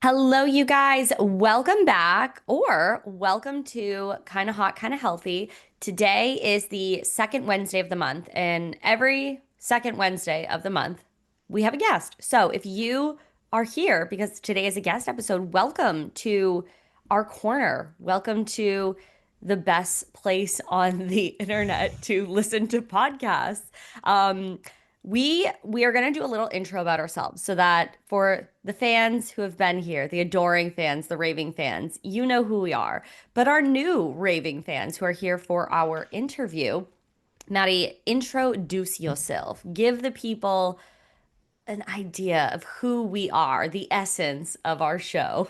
Hello, you guys. Welcome back, or welcome to Kind of Hot, Kind of Healthy. Today is the second Wednesday of the month, and every second Wednesday of the month, we have a guest. So if you are here because today is a guest episode, welcome to our corner. Welcome to the best place on the internet to listen to podcasts. Um, we are going to do a little intro about ourselves so that for the fans who have been here, the adoring fans, the raving fans, you know who we are. But our new raving fans who are here for our interview, Maddy, introduce yourself. Give the people an idea of who we are, the essence of our show.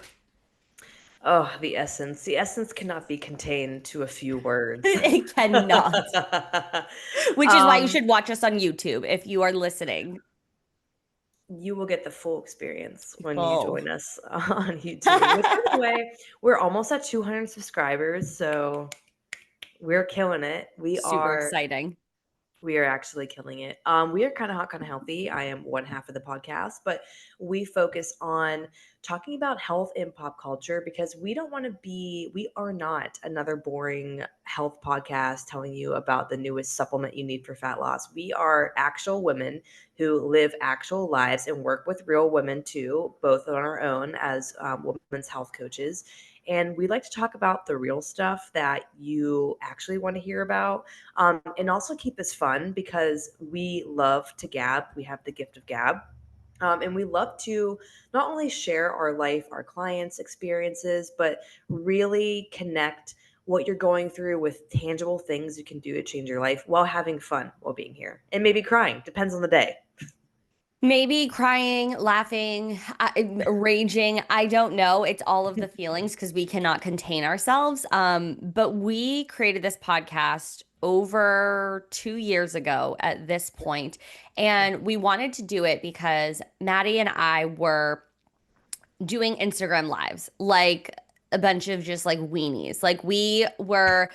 Oh, the essence. The essence cannot be contained to a few words. It cannot, which is why you um, should watch us on YouTube if you are listening. you will get the full experience when you Full. join us on YouTube. Which, by the way, we're almost at 200 subscribers, so we're killing it. We Super are exciting. We are actually killing it. We are kind of hot, kind of healthy. I am one half of the podcast, but we focus on talking about health in pop culture because we are not another boring health podcast telling you about the newest supplement you need for fat loss. We are actual women who live actual lives and work with real women too, both on our own as women's health coaches. And we like to talk about the real stuff that you actually want to hear about, and also keep this fun because we love to gab. We have the gift of gab. And we love to not only share our life, our clients' experiences, but really connect what you're going through with tangible things you can do to change your life while having fun while being here and maybe crying. Depends on the day. Maybe crying, laughing, raging. I don't know. It's all of the feelings because we cannot contain ourselves. But we created this podcast over 2 years ago at this point, and we wanted to do it because Maddie and I were doing Instagram lives like a bunch of just like weenies. Like we were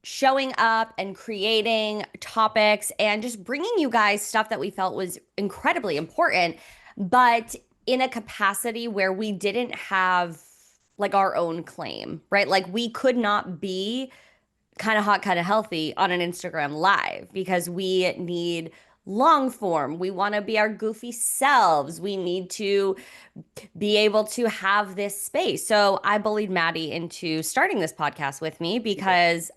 showing up and creating topics and just bringing you guys stuff that we felt was incredibly important, but in a capacity where we didn't have like our own claim, right? Like we could not be kind of hot, kind of healthy on an Instagram live because we need long form. We want to be our goofy selves. We need to be able to have this space. So I bullied Maddie into starting this podcast with me because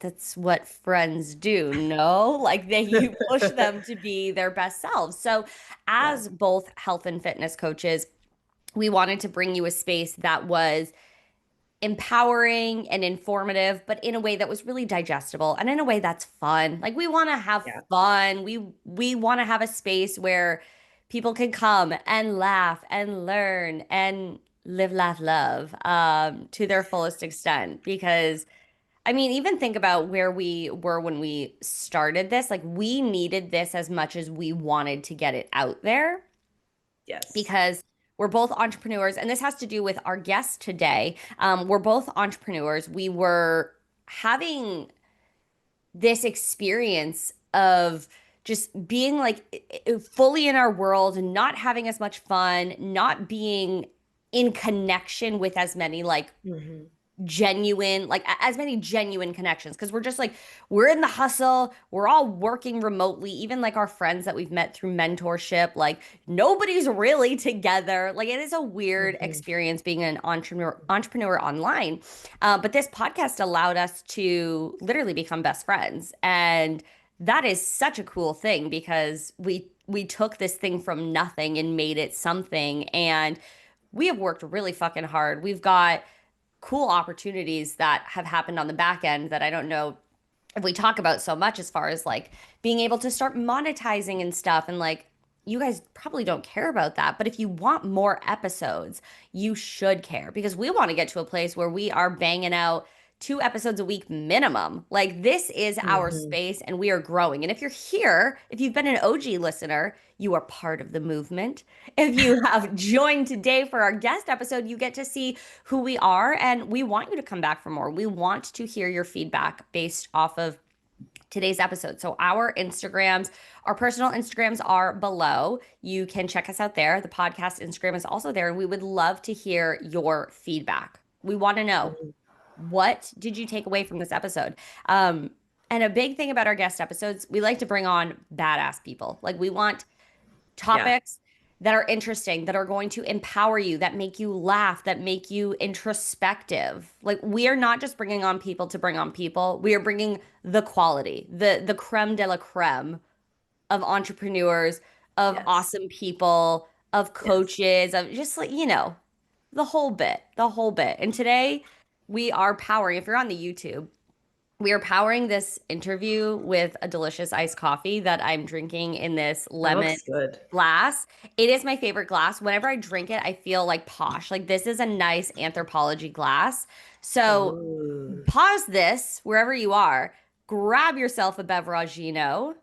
that's what friends do, no? Like you push them to be their best selves. So, Yeah. as both health and fitness coaches, we wanted to bring you a space that was empowering and informative, but in a way that was really digestible and in a way that's fun. Like we want to have Yeah. fun. We want to have a space where people can come and laugh and learn and live, laugh, love to their fullest extent because I mean, even think about where we were when we started this. Like, we needed this as much as we wanted to get it out there Yes. because we're both entrepreneurs. And this has to do with our guest today. We're both entrepreneurs. We were having this experience of just being like fully in our world, not having as much fun, not being in connection with as many like Hmm. genuine like as many genuine connections because we're just like we're in the hustle, we're all working remotely, even like our friends that we've met through mentorship, like nobody's really together. Like it is a weird Hmm. experience being an entrepreneur online, but this podcast allowed us to literally become best friends, and that is such a cool thing because we took this thing from nothing and made it something, and we have worked really fucking hard. We've got cool opportunities that have happened on the back end that I don't know if we talk about so much as far as like being able to start monetizing and stuff. And like, you guys probably don't care about that. But if you want more episodes, you should care because we want to get to a place where we are banging out 2 episodes a week minimum. Like, this is our Hmm. space and we are growing. And if you're here, if you've been an OG listener, you are part of the movement. If you have joined today for our guest episode, you get to see who we are, and we want you to come back for more. We want to hear your feedback based off of today's episode. So our Instagrams, our personal Instagrams are below. You can check us out there. The podcast Instagram is also there, and we would love to hear your feedback. We want to know, Mhm. what did you take away from this episode? Um, and a big thing about our guest episodes, we like to bring on badass people. Like we want Yeah. topics that are interesting, that are going to empower you, that make you laugh, that make you introspective. Like we are not just bringing on people to bring on people. We are bringing the quality, the creme de la creme of entrepreneurs, of Yes. awesome people, of Yes. coaches, of just like, the whole bit, the whole bit. And today we are powering, if you're on the YouTube, we are powering this interview with a delicious iced coffee that I'm drinking in this It lemon looks good. glass. It is my favorite glass. Whenever I drink it, I feel like posh. Like this is a nice anthropology glass. So Ooh. pause this wherever you are, grab yourself a beveragino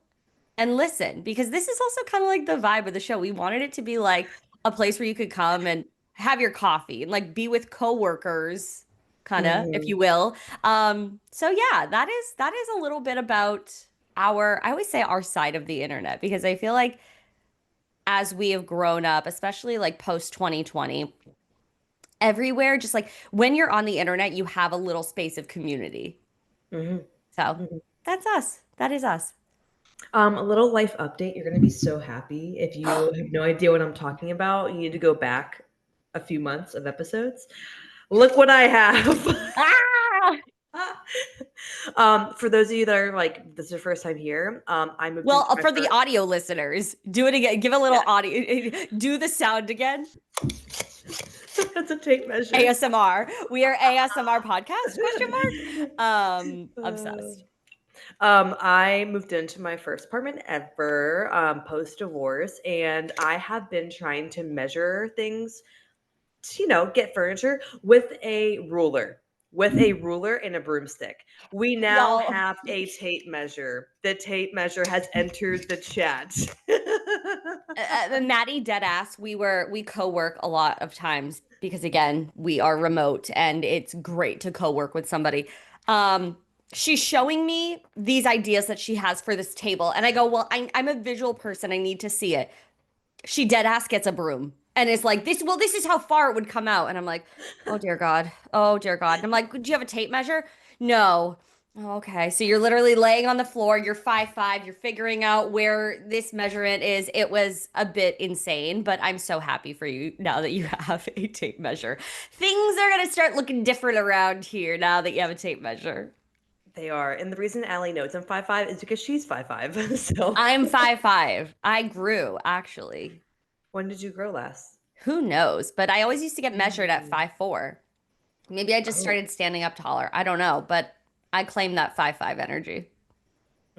and listen, because this is also kind of like the vibe of the show. We wanted it to be like a place where you could come and have your coffee and like be with coworkers, kind of, if Hmm. you will. So yeah, that is a little bit about our, I always say our side of the internet, because I feel like as we have grown up, especially like post 2020, everywhere, just like when you're on the internet, you have a little space of community. Hmm. So Hmm. that's us. That is us. A little life update. You're gonna be so happy. If you have no idea what I'm talking about, you need to go back a few months of episodes. Look what I have. Ah! For those of you that are like, this is your first time here, I moved Well, into my for the first. audio listeners, do it again. Give a little Yeah, audio. Do the sound again. that's a tape measure. ASMR. We are ASMR podcast? Question mark. Uh, Obsessed. I moved into my first apartment ever, post divorce, and I have been trying to measure things to, get furniture with a ruler. With a ruler and a broomstick. We now Y'all, have a tape measure. The tape measure has entered the chat. Maddie deadass, we co-work a lot of times because again, we are remote and it's great to co-work with somebody. Um, she's showing me these ideas that she has for this table, and I go, well, I'm a visual person. I need to see it. She dead ass gets a broom and is like, this is how far it would come out. And I'm like, oh dear God. Oh dear God. And I'm like, do you have a tape measure? No. Oh, okay. So you're literally laying on the floor. You're 5'5". You're figuring out where this measurement is. It was a bit insane, but I'm so happy for you now that you have a tape measure. Things are gonna start looking different around here now that you have a tape measure. They are. And the reason Allie knows I'm 5'5" is because she's 5'5". So I'm 5'5". I grew, actually. when did you grow last? Who knows? But I always used to get measured at Mm. 5'4". Maybe I just Oh. started standing up taller. I don't know, but I claim that 5'5" energy.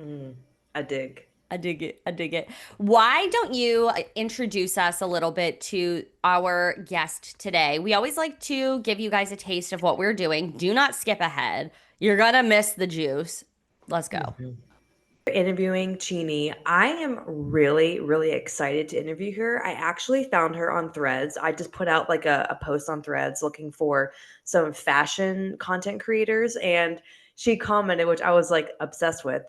Mm. I dig. I dig it. I dig it. Why don't you introduce us a little bit to our guest today? We always like to give you guys a taste of what we're doing. Do not skip ahead. You're gonna miss the juice. Let's go. Mhm. Interviewing Chinie. I am really, really excited to interview her. I actually found her on Threads. I just put out like a post on Threads looking for some fashion content creators, and she commented, which I was like obsessed with.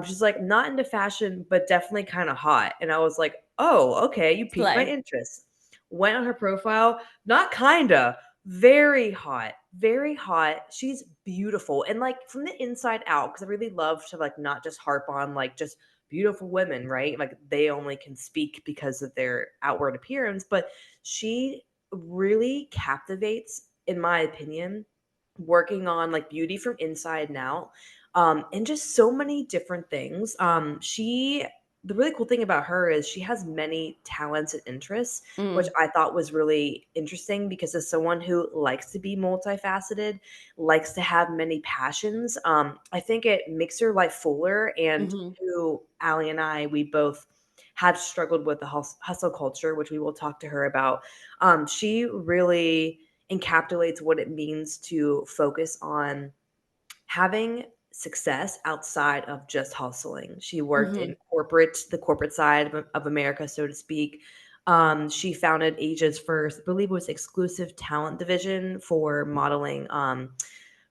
She's like, not into fashion, but definitely kind of hot. And I was like, oh, okay, you piqued my Slay. interest. Went on her profile, not kinda, very hot, very hot. She's beautiful. And like from the inside out, because I really love to like not just harp on like just beautiful women, right? Like they only can speak because of their outward appearance, but she really captivates, in my opinion, working on like beauty from inside and out. And just so many different things. The really cool thing about her is she has many talents and interests, which Mm, I thought was really interesting because as someone who likes to be multifaceted, likes to have many passions, I think it makes her life fuller. And hmm who Allie and I, we both have struggled with the hustle culture, which we will talk to her about. She really encapsulates what it means to focus on having success outside of just hustling. She worked hmm in the corporate side of America, so to speak. She founded Asia's first, I believe it was exclusive talent division for modeling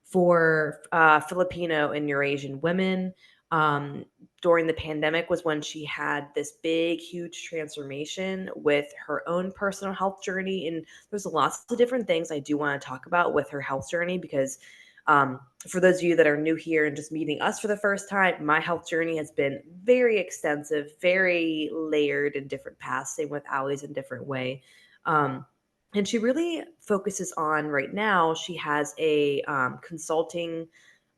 for Filipino and Eurasian women. um, during the pandemic was when she had this big, huge transformation with her own personal health journey. And there's lots of different things I do want to talk about with her health journey because for those of you that are new here and just meeting us for the first time, my health journey has been very extensive, very layered in different paths. Same with Allie's in different way. Um, and she really focuses on right now. She has a consulting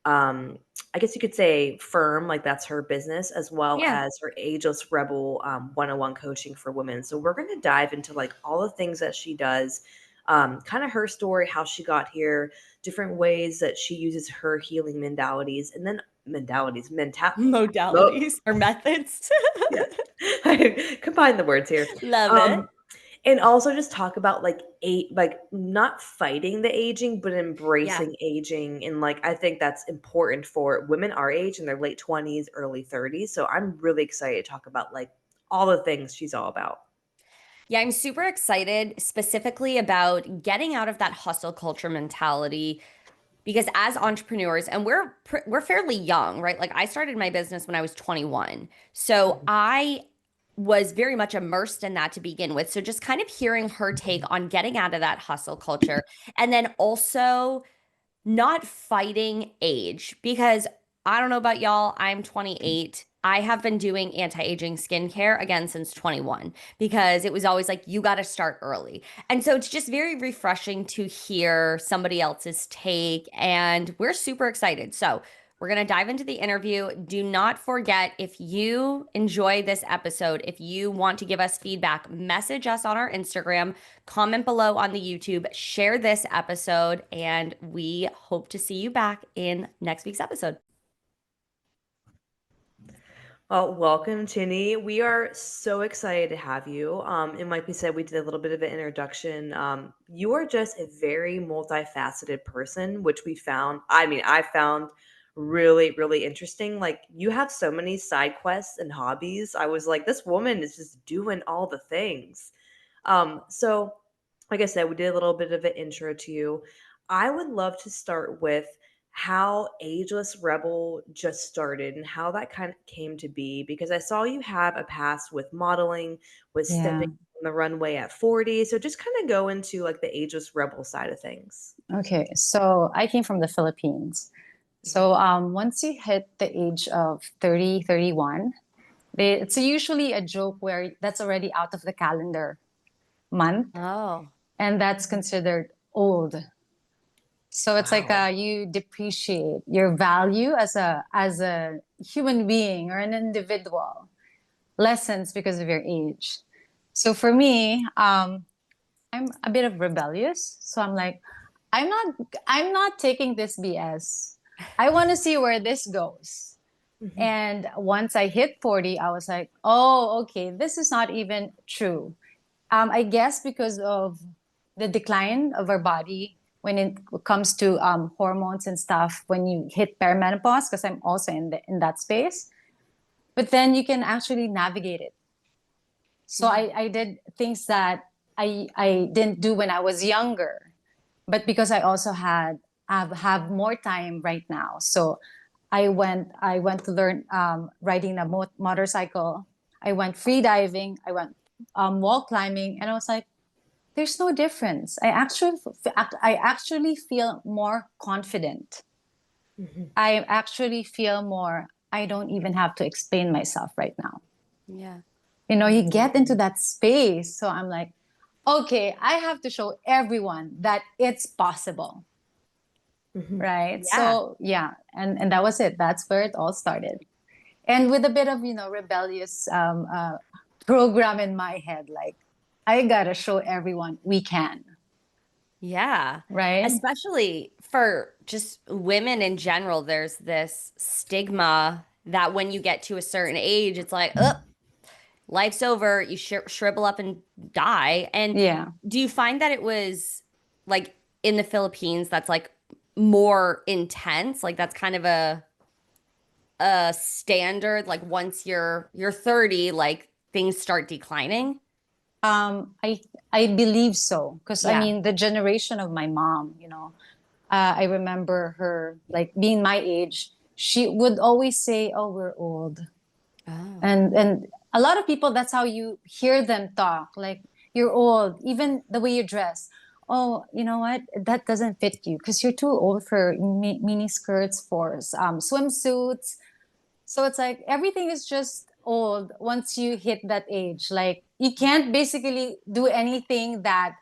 um I guess you could say firm, like that's her business, as well Yeah. as her Ageless Rebel one-on-one coaching for women. So we're going to dive into like all the things that she does, kind of her story, how she got here, different ways that she uses her healing modalities, and then Modalities or methods. yeah, I combine the words here. Love it. Um, and also just talk about like like not fighting the aging, but Yeah. embracing aging. And like I think that's important for women our age in their late 20s, early 30s. So I'm really excited to talk about like all the things she's all about. Yeah, I'm super excited specifically about getting out of that hustle culture mentality because as entrepreneurs and we're fairly young, right? Like I started my business when I was 21. So Mhm. I was very much immersed in that to begin with. So just kind of hearing her take on getting out of that hustle culture and then also not fighting age because I don't know about y'all, I'm 28. I have been doing anti-aging skincare again since 21 because it was always like you got to start early. And so it's just very refreshing to hear somebody else's take and we're super excited. So, we're going to dive into the interview. Do not forget if you enjoy this episode, if you want to give us feedback, message us on our Instagram, comment below on the YouTube, share this episode, and we hope to see you back in next week's episode. Well, welcome, Chinie. We are so excited to have you. And like we said, we did a little bit of an introduction. You are just a very multifaceted person, which we found. I mean, I found really, really interesting. Like you have so many side quests and hobbies. I was like, this woman is just doing all the things. So, like I said, we did a little bit of an intro to you. I would love to start with how Ageless Rebel just started and how that kind of came to be because I saw you have a past with modeling, with stepping Yeah. on the runway at 40. So just kind of go into like the Ageless Rebel side of things. Okay. So I came from the Philippines. Mhm. So once you hit the age of 30, 31, it's usually a joke where that's already out of the calendar month, Oh, and that's Mhm. considered old. So it's like Wow. you depreciate your value as a human being or an individual lessens because of your age. So for me, I'm a bit of rebellious. So I'm like, I'm not I'm not taking this BS. I want to see where this goes. Mhm. And once I hit 40, I was like, oh, okay, this is not even true. I guess because of the decline of our body when it comes to hormones and stuff, when you hit perimenopause, because I'm also in that space. But then you can actually navigate it. So Yeah. I did things that I didn't do when I was younger, but because I also have more time right now. So I went to learn riding a motorcycle. I went free diving. I went wall climbing, and I was like, there's no difference. I actually feel more confident. Mhm. I actually feel more. I don't even have to explain myself right now. yeah. You get into Amazing. that space. So I'm like, okay, I have to show everyone that it's possible. Mhm. Right. Yeah. So yeah, and that was it. That's where it all started. And with a bit of, rebellious program in my head, like, I gotta show everyone we can. Yeah. Right. Especially for just women in general, there's this stigma that when you get to a certain age, it's like, oh, life's over. You shrivel up and die. And Yeah. do you find that it was like in the Philippines, that's like more intense? Like that's kind of a standard. Like once you're 30, like things start declining. I believe so, because I Yeah. mean the generation of my mom, I remember her like being my age. she would always say, "Oh, we're old." Oh. And a lot of people, that's how you hear them talk, like, "You're old." Even the way you dress. "Oh, you know what, that doesn't fit you because you're too old for mini skirts, for swimsuits." So it's like everything is just old once you hit that age. Like, you can't basically do anything that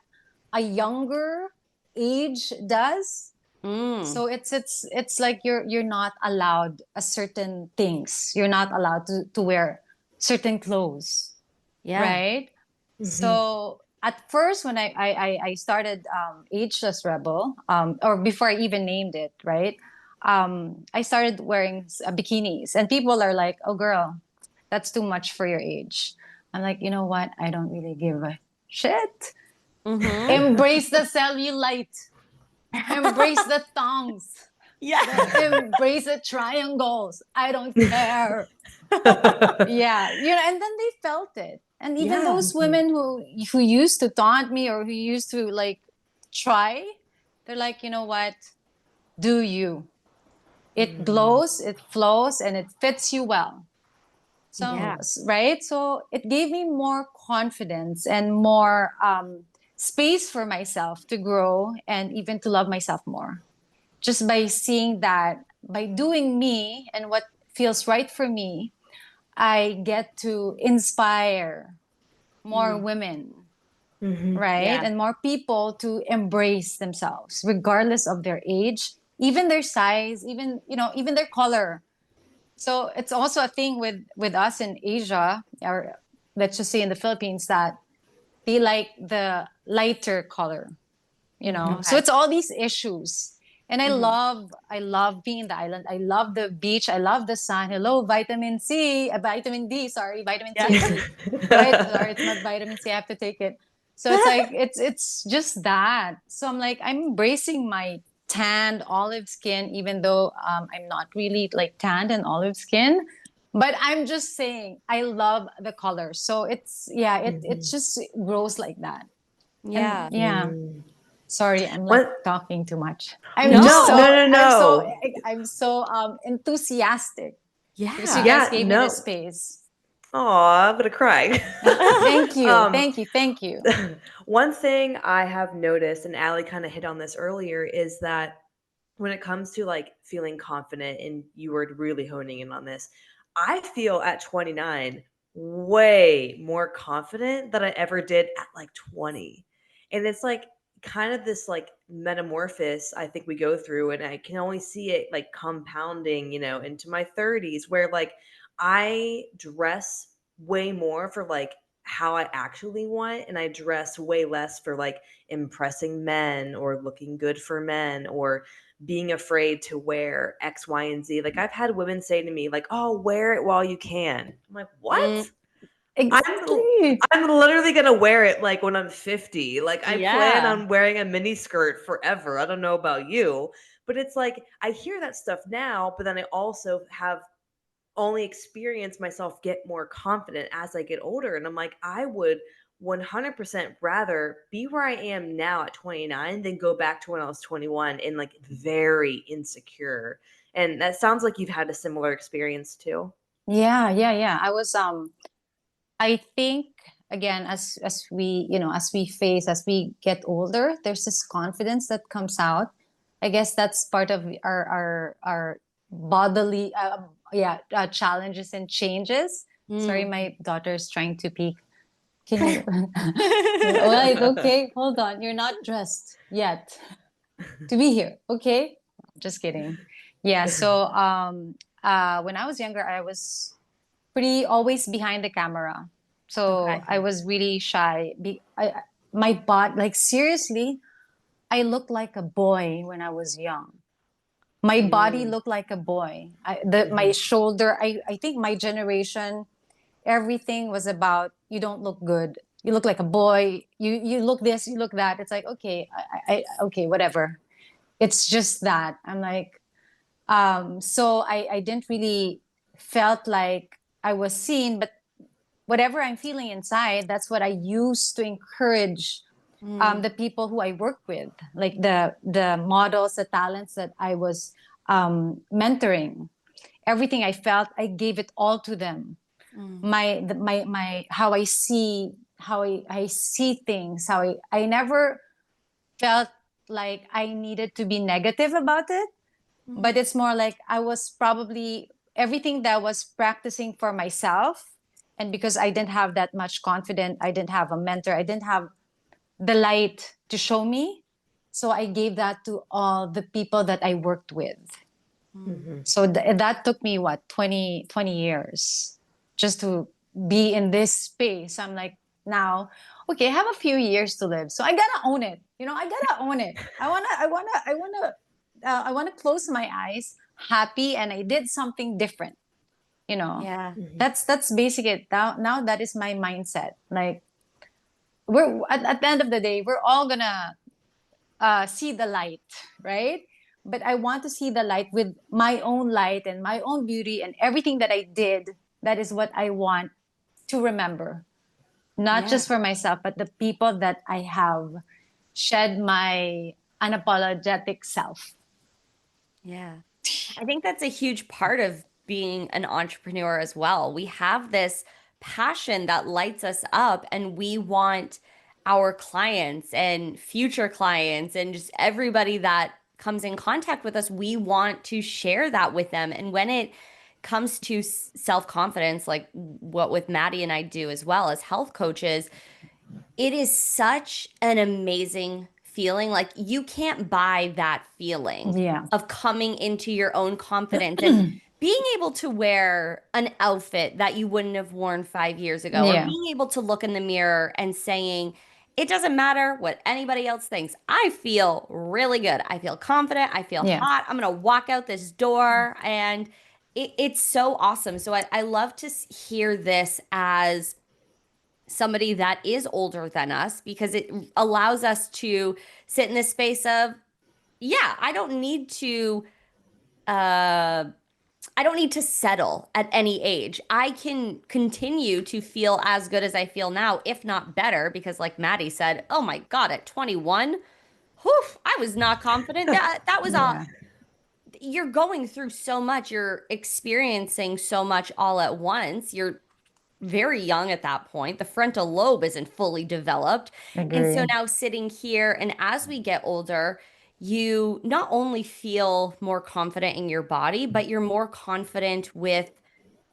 a younger age does. Mm. So it's like you're not allowed a certain things. You're not allowed to wear certain clothes, Yeah. right? Mm-hmm. So at first, when I started Ageless Rebel, or before I even named it, right? I started wearing bikinis, and people are like, "Oh, girl, that's too much for your age." I'm like, you know what? I don't really give a shit. Mm-hmm. Embrace the cellulite. Embrace the thongs. Yeah. Embrace the triangles. I don't care. Yeah, and then they felt it. And even Yeah. those women who used to taunt me, or who used to like try, they're like, you know what? Do you? It Mm. glows, it flows, and it fits you well. So, Yeah. right? So it gave me more confidence and more space for myself to grow and even to love myself more. Just by seeing that, by doing me and what feels right for me, I get to inspire more Mm. women, Mm-hmm. right? Yeah. And more people to embrace themselves, regardless of their age, even their size, even, even their color. So it's also a thing with us in Asia, or let's just say in the Philippines, that they like the lighter color, Mm-hmm. So Okay. it's all these issues. And Mm-hmm. I love being in the island. I love the beach. I love the sun. Hello, vitamin C, vitamin D, sorry, vitamin C and Yeah. C. Right? Sorry, it's not vitamin C. I have to take it. So it's like it's just that. So I'm like, I'm embracing my tanned olive skin, even though I'm not really like tanned and olive skin. But I'm just saying I love the color. So it's, yeah, it Mm-hmm. just grows like that. And Yeah. yeah. Mm. Sorry, I'm like What? talking too much. No, no, no, no. I'm so enthusiastic because you Yeah. guys Yeah, gave me this no. space. Aw, I'm gonna cry. Thank you. um, Thank you. Thank you. one thing I have noticed, and Allie kind of hit on this earlier, is that when it comes to like feeling confident, and you were really honing in on this, I feel at 29 way more confident than I ever did at like 20. And it's like kind of this like metamorphosis I think we go through, and I can only see it like compounding, into my 30s, where like I dress way more for like how I actually want, and I dress way less for like impressing men or looking good for men or being afraid to wear X, Y, and Z. Like I've had women say to me, like, "Oh, wear it while you can." I'm like, Mm. "What?" I'm Exactly. I'm literally gonna wear it like when I'm 50. Like I plan Yeah. on wearing a mini skirt forever. I don't know about you, but it's like I hear that stuff now, but then I also have only experience myself get more confident as I get older. And I'm like, I would 100% rather be where I am now at 29 than go back to when I was 21 and like very insecure. And that sounds like you've had a similar experience too. Yeah, yeah, yeah. I think, again, as we, as we get older, there's this confidence that comes out. I guess that's part of our bodily challenges and changes. Sorry, Mm. my daughter's trying to peek. Can you? Wait, okay, hold on. You're not dressed yet to be here. Okay, just kidding. Yeah. So when I was younger, I was pretty always behind the camera. So Okay. I was really shy. My body, like, seriously, I looked like a boy when I was young. My body Mm. looked like a boy. My Mhm. shoulder. I think my generation, everything was about, you don't look good. You look like a boy. You look this. You look that. It's like, okay, okay, whatever. It's just that. I'm like, so I didn't really felt like I was seen, but whatever I'm feeling inside, that's what I use to encourage Mm. the people who I work with, like the models, the talents that I was mentoring. everything I felt, I gave it all to them. My how I see, I see things, I never felt like I needed to be negative about it, but it's more like I was probably everything that I was practicing for myself. And because I didn't have that much confidence, I didn't have a mentor, I didn't have the light to show me. So I gave that to all the people that I worked with. So that took me what, 20 years just to be in this space. I'm like, now, okay, I have a few years to live. So I gotta own it. I gotta own it. I wanna close my eyes happy and I did something different. Yeah. That's basic it. Now that is my mindset. Like we're at the end of the day, we're all gonna see the light, right? But I want to see the light with my own light and my own beauty and everything that I did. That is what I want to remember, not Yeah. just for myself, but the people that I have shed my unapologetic self. Yeah. I think that's a huge part of being an entrepreneur as well. We have this passion that lights us up, and we want our clients and future clients and just everybody that comes in contact with us, we want to share that with them. And when it comes to self-confidence, like what with Maddy and I do as well as health coaches, it is such an amazing feeling. Like you can't buy that feeling Yeah. of coming into your own confidence and being able to wear an outfit that you wouldn't have worn 5 years ago, or Yeah. being able to look in the mirror and saying, it doesn't matter what anybody else thinks. I feel really good. I feel confident. I feel Yeah. hot. I'm going to walk out this door. And it's so awesome. So I love to hear this as somebody that is older than us, because it allows us to sit in this space of, yeah, uh I don't need to settle at any age. I can continue to feel as good as I feel now, if not better, because like Maddy said, oh my God, at 21, whew, I was not confident. That was all. Yeah. You're going through so much, you're experiencing so much all at once. You're very young at that point. The frontal lobe isn't fully developed. And so Agree. now sitting here, and as we get older, you not only feel more confident in your body, but you're more confident with,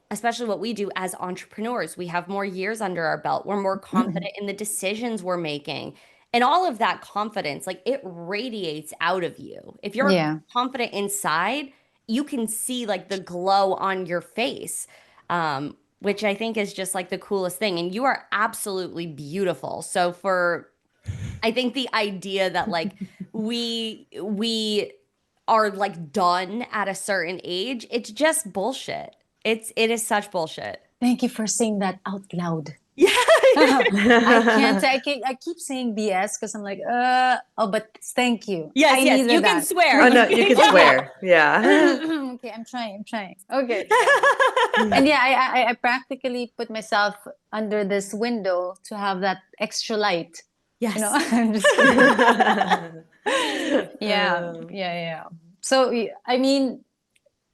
especially what we do as entrepreneurs. We have more years under our belt. We're more confident in the decisions we're making. And all of that confidence, like it radiates out of you. If you're Yeah. confident inside, you can see like the glow on your face, which I think is just like the coolest thing. And you are absolutely beautiful. So I think the idea that like we are like done at a certain age, it's just bullshit. It is such bullshit. Thank you for saying that out loud. Yeah. I keep saying BS because I'm like, but thank you. Yes, I yes. needed You can that. swear. Oh no, you can swear. Yeah. Okay, I'm trying. Okay. And yeah, I practically put myself under this window to have that extra light. Yes. I'm just yeah. So I mean,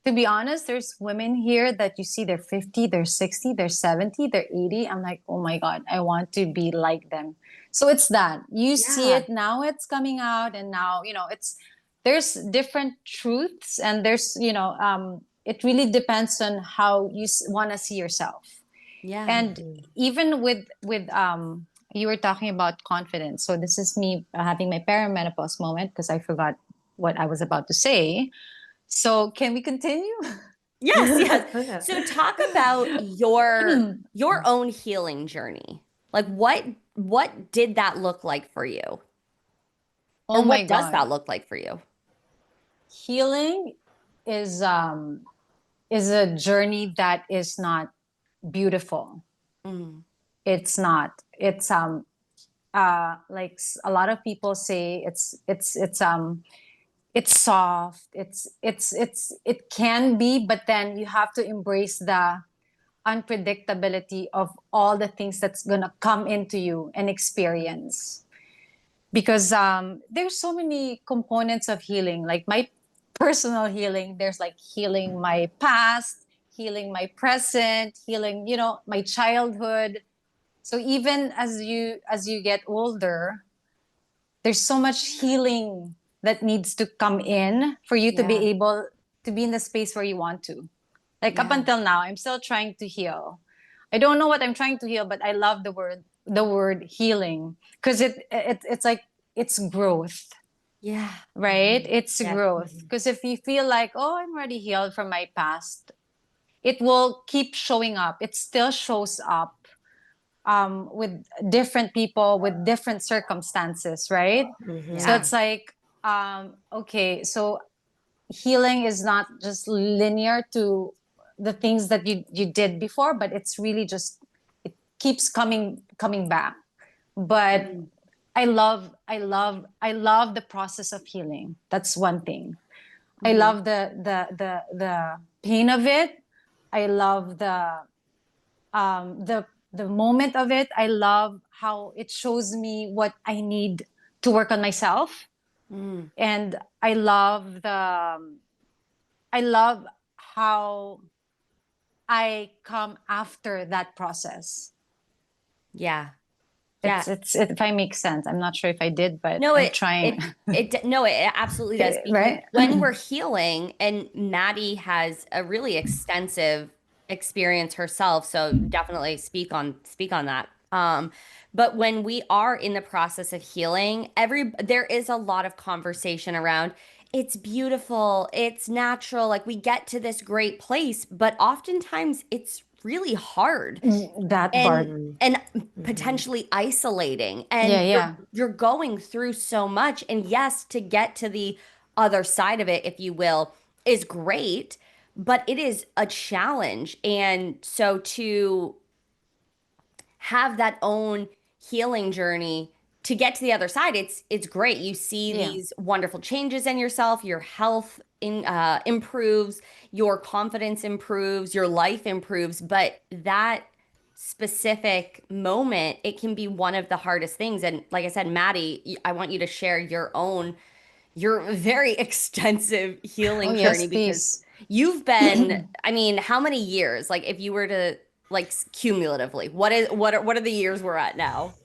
to be honest, there's women here that you see they're 50, they're 60, they're 70, they're 80. I'm like, oh my God, I want to be like them. So it's that. You see Yeah. it now, it's coming out, and now, there's different truths, and it really depends on how you want to see yourself. Yeah. And even with you were talking about confidence. So this is me having my perimenopause moment because I forgot what I was about to say. So can we continue? Yes, yes. Yeah. So talk about your own healing journey. Like what did that look like for you? Oh Or my what does God. that look like for you? Healing is a journey that is not beautiful. Mm. It's not. It's like a lot of people say it's soft. It can be, but then you have to embrace the unpredictability of all the things that's gonna come into you and experience, because there's so many components of healing. Like my personal healing. There's like healing my past, healing my present, healing, my childhood. So even as you get older, there's so much healing that needs to come in for you to be Yeah. able to be in the space where you want to. Like up Yeah. until now, I'm still trying to heal. I don't know what I'm trying to heal, but I love the word healing, because it's like it's growth, Yeah. right? It's Yeah. growth. Because if you feel like, oh, I'm already healed from my past, it will keep showing up. It still shows up with different people, with different circumstances, right? So Yeah. it's like, okay, so healing is not just linear to the things that you did before, but it's really just, it keeps coming back. But Mhm. I love the process of healing. That's one thing. I Mhm. love the pain of it. I love the moment of it. I love how it shows me what I need to work on myself. Mm. And I love how I come after that process. Yeah. Yeah. It's if I make sense. I'm not sure if I did, but No, I'm it trying. it it no, it absolutely does, because Right? when we're healing, and Maddie has a really extensive experience herself, so definitely speak on that. But when we are in the process of healing, there is a lot of conversation around it's beautiful, it's natural, like we get to this great place, but oftentimes it's really hard That and part. Mhm. and Mhm. potentially isolating, Yeah, and you're yeah. you're going through so much, and yes, to get to the other side of it, if you will, is great, but it is a challenge. And so to have that own healing journey to get to the other side, it's great. You see Yeah. these wonderful changes in yourself, your health improves, your confidence improves, your life improves, but that specific moment, it can be one of the hardest things. And like I said, Maddie, I want you to share your very extensive Oh healing yes, journey, because please. you've been, I mean, how many years? Like if you were to, like, cumulatively, what are the years we're at now?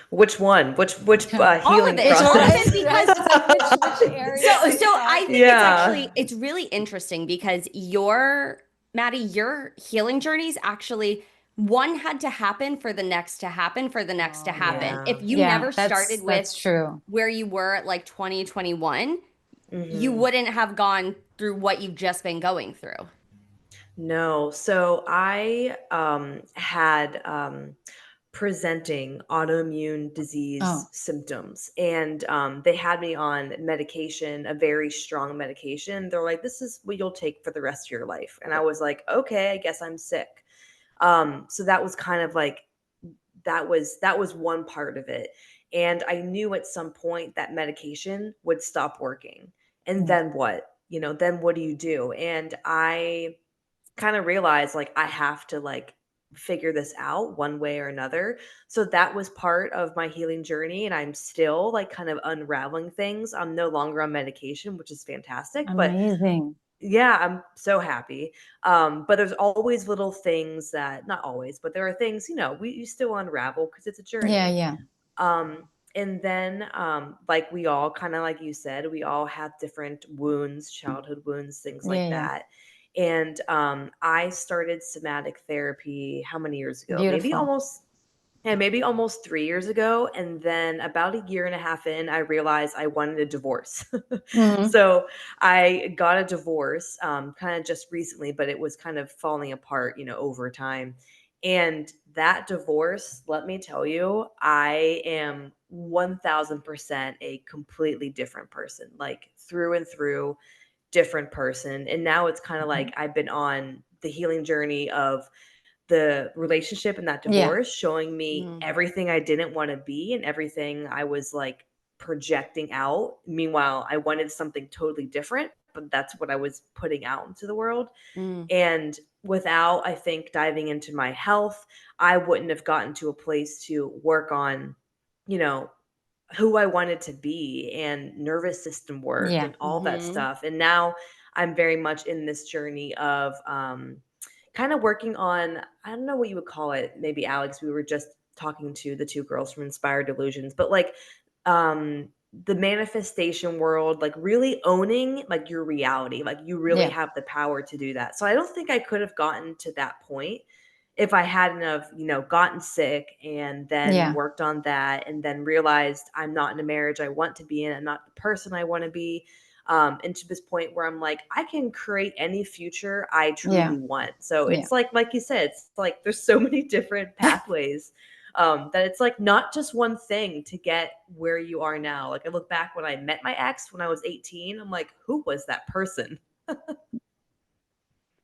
Which one? Which All of healing it. It's All of process? it, right. because It's like which so area are so you I talking think it's about? Yeah. actually, it's really interesting, because Maddie, your healing journeys actually, one had to happen for the next to happen for the next to Oh happen. yeah. If Yeah. you Yeah, never that's started with that's true. where you were at like 2021, you Mhm. wouldn't have gone through what you've just been going through. No. So I had presenting autoimmune disease Oh. symptoms, and they had me on medication, a very strong medication. They're like, this is what you'll take for the rest of your life. And I was like, okay, I guess I'm sick. So that was kind of like, that was one part of it. And I knew at some point that medication would stop working. And Mm. then what? Then what do you do? And I kind of realized, like, I have to, like, figure this out one way or another. So that was part of my healing journey, and I'm still, like, kind of unraveling things. I'm no longer on medication, which is fantastic, but Amazing. yeah, I'm so happy. But there's always little things that, not always, but there are things, you still unravel because it's a Yeah, journey. yeah. And then, like we all kind of, like you said, we all have different wounds, childhood wounds, things Yeah, like yeah. that. And I started somatic therapy how many years ago? Maybe Beautiful. almost, yeah, maybe almost 3 years ago. And then about a year and a half in, I realized I wanted a divorce. Hmm. So I got a divorce, kind of just recently, but it was kind of falling apart, over time. And that divorce, let me tell you, I am 1000% a completely different person, like through and through, different person. And now it's kind of like I've been on the healing journey of the relationship and that Yeah. divorce, showing me Mm, everything I didn't want to be and everything I was like projecting out. Meanwhile, I wanted something totally different, but that's what I was putting out into the world. mm, And without, I think, diving into my health, I wouldn't have gotten to a place to work on, you know, who I wanted to be and nervous system work Yeah. and all that stuff. And now I'm very much in this journey of kind of working on, I don't know what you would call it. Maybe Alex, we were just talking to the two girls from Inspired Delusions, but like um the manifestation world, like really owning like your reality, like you really Yeah. have the power to do that. So I don't think I could have gotten to that point if I hadn't have, gotten sick and then Yeah. worked on that and then realized I'm not in a marriage I want to be in, I'm not the person I want to be. And to this point where I'm like, I can create any future I Yeah. truly want. So Yeah. it's like you said, it's like there's so many different pathways that it's like not just one thing to get where you are now. Like I look back when I met my ex when I was 18, I'm like, who was that person?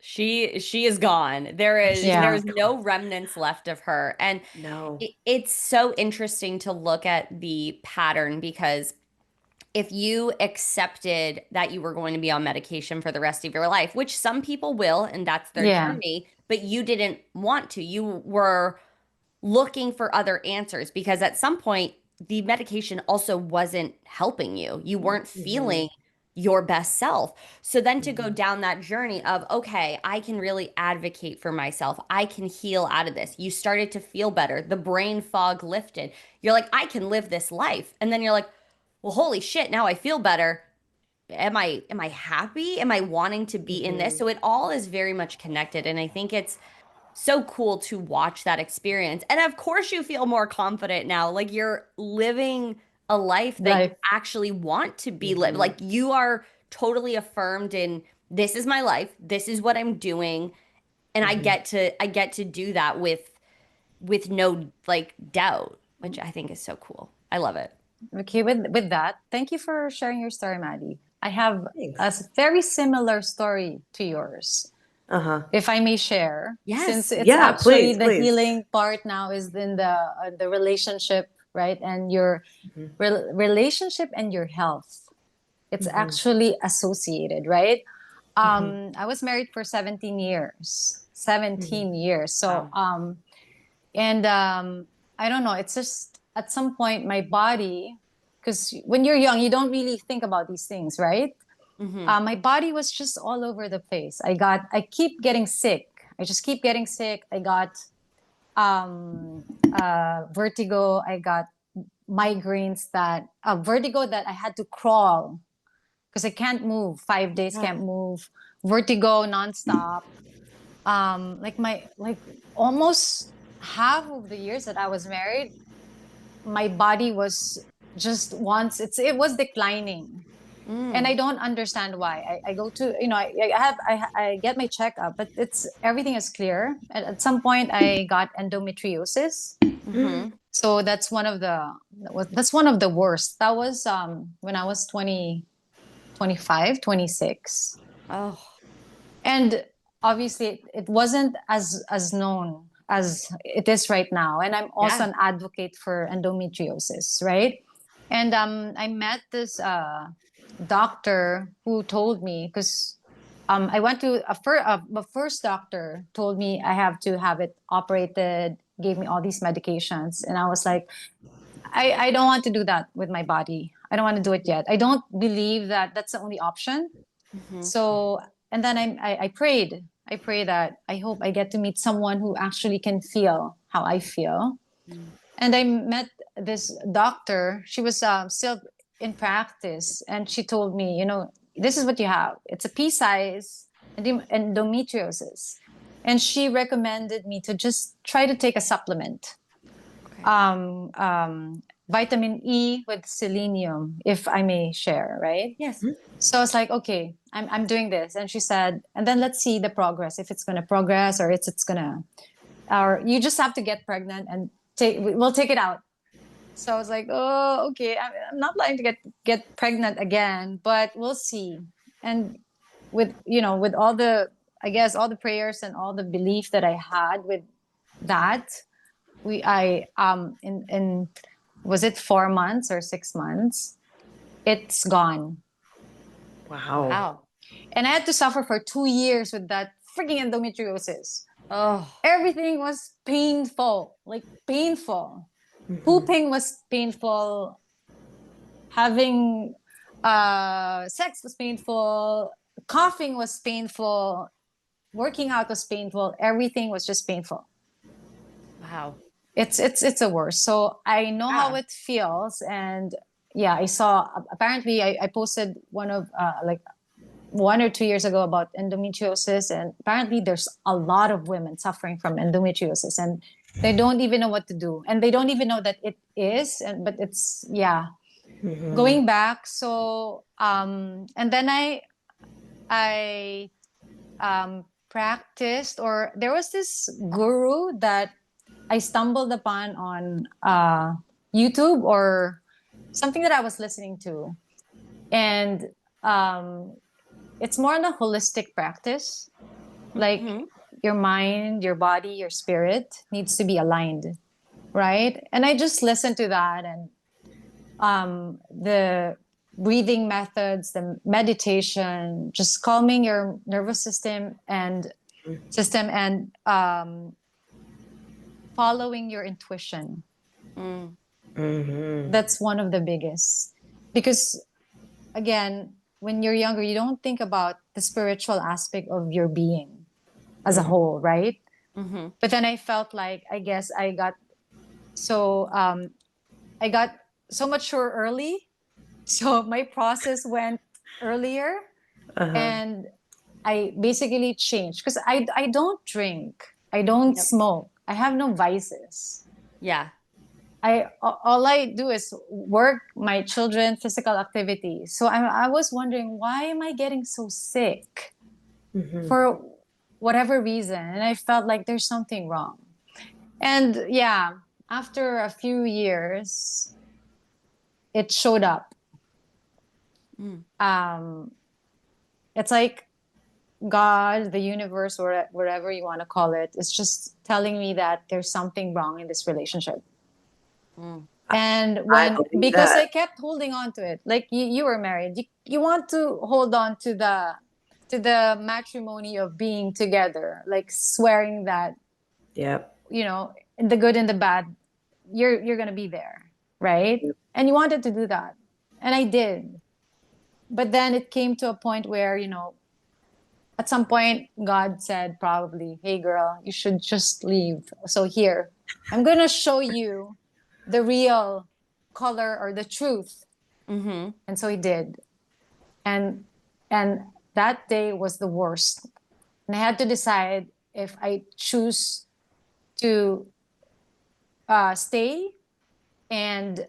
She is gone. There is Yeah. there's no remnants left of her. And No. it's so interesting to look at the pattern because if you accepted that you were going to be on medication for the rest of your life, which some people will, and that's their Yeah. journey, but you didn't want to. You were looking for other answers because at some point the medication also wasn't helping you. You weren't Hmm. feeling your best self. So then to go Hmm. down that journey of, okay, I can really advocate for myself. I can heal out of this. You started to feel better. The brain fog lifted. You're like, I can live this life. And then you're like, well, holy shit, now I feel better. Am I happy? Am I wanting to be in this? Hmm. So it all is very much connected. And I think it's so cool to watch that experience. And of course, you feel more confident now. Like you're living a life that you Life. actually want to be live. Hmm. Like you are totally affirmed in this is my life. This is what I'm doing. And Hmm. I get to do that with no like doubt, which I think is so cool. I love it. Okay, with that, thank you for sharing your story, Maddie. I have a Thanks. very similar story to yours, Uh-huh. if I may share, since Yes. it's Yeah, actually please, the please. healing part now is in the relationship, right? And your Hmm. relationship and your health. It's Hmm. actually associated, right? Hmm. I was married for 17 years. Hmm. 17 years. So Wow. and I don't know, it's just at some point my body, because when you're young you don't really think about these things, right? Hmm. My body was just all over the place. I keep getting sick. I just keep getting sick. I got vertigo. I got migraines, that vertigo that I had to crawl because I can't move. 5 days Yeah. can't move. Vertigo nonstop. Like almost half of the years that I was married, my body was just once it was declining, and I Mm. don't understand why. I go to, I get my checkup, but it's everything is clear. At some point, I got endometriosis, Hmm. so that's one of the worst. That was when I was 20, 25, 26, Oh, and obviously it wasn't as known as it is right now. And I'm also yeah. an advocate for endometriosis, right? And I met this doctor who told me, because I went to the first doctor told me I have to have it operated, gave me all these medications, and I was like, I don't want to do that with my body. I don't want to do it yet. I don't believe that that's the only option. Hmm. So, and then I prayed. I pray that I hope I get to meet someone who actually can feel how I feel. And I met this doctor. She was still in practice, and she told me, this is what you have. It's a pea size endometriosis, and she recommended me to just try to take a supplement, Okay. vitamin E with selenium, if I may share, right? Yes. So I was like, okay, I'm doing this. And she said, and then let's see the progress, if it's gonna progress or it's gonna, or you just have to get pregnant and we'll take it out. So I was like, oh, okay. I'm not planning to get pregnant again, but we'll see. And with all the, I guess, all the prayers and all the belief that I had with that, in was it 4 months or 6 months? It's gone. Wow. Wow. And I had to suffer for 2 years with that freaking endometriosis. Oh, Everything was painful, like painful. Hmm. Pooping was painful. having sex was painful, coughing was painful, working out was painful, everything was just painful. Wow. It's a worst. So I know how Yeah. it feels. And yeah, I saw, apparently I posted one of like 1 or 2 years ago about endometriosis, and apparently there's a lot of women suffering from endometriosis, and they don't even know what to do, and they don't even know that it is, and but it's, yeah. Going back, so and then I practiced, or there was this guru that I stumbled upon on YouTube, or something that I was listening to, and um, it's more on a holistic practice. Like Mhm. your mind, your body, your spirit needs to be aligned, right? And I just listened to that, and the breathing methods, the meditation, just calming your nervous system and following your intuition. Mm. That's one of the biggest, because again, when you're younger, you don't think about the spiritual aspect of your being as a whole, right? Mhm. But then I felt like, I guess so I got so mature early, so my process went earlier, and I basically changed, because I don't drink, I don't Yep. smoke, I have no vices. Yeah. All I do is work, my children, physical activity. So I was wondering, why am I getting so sick for whatever reason? And I felt like there's something wrong. And yeah, after a few years, it showed up. Mm. It's like God, the universe, or whatever you want to call it, is just telling me that there's something wrong in this relationship. Mm. And I when, believe because that. I kept holding on to it, like you were married, you want to hold on to the matrimony of being together, like swearing that, Yep. in the good and the bad, you're gonna be there, right? And you wanted to do that, and I did. But then it came to a point where, at some point, God said, probably, "Hey, girl, you should just leave. So here, I'm gonna show you the real color or the truth." Mhm. And so he did. And that day was the worst. And I had to decide if I choose to stay and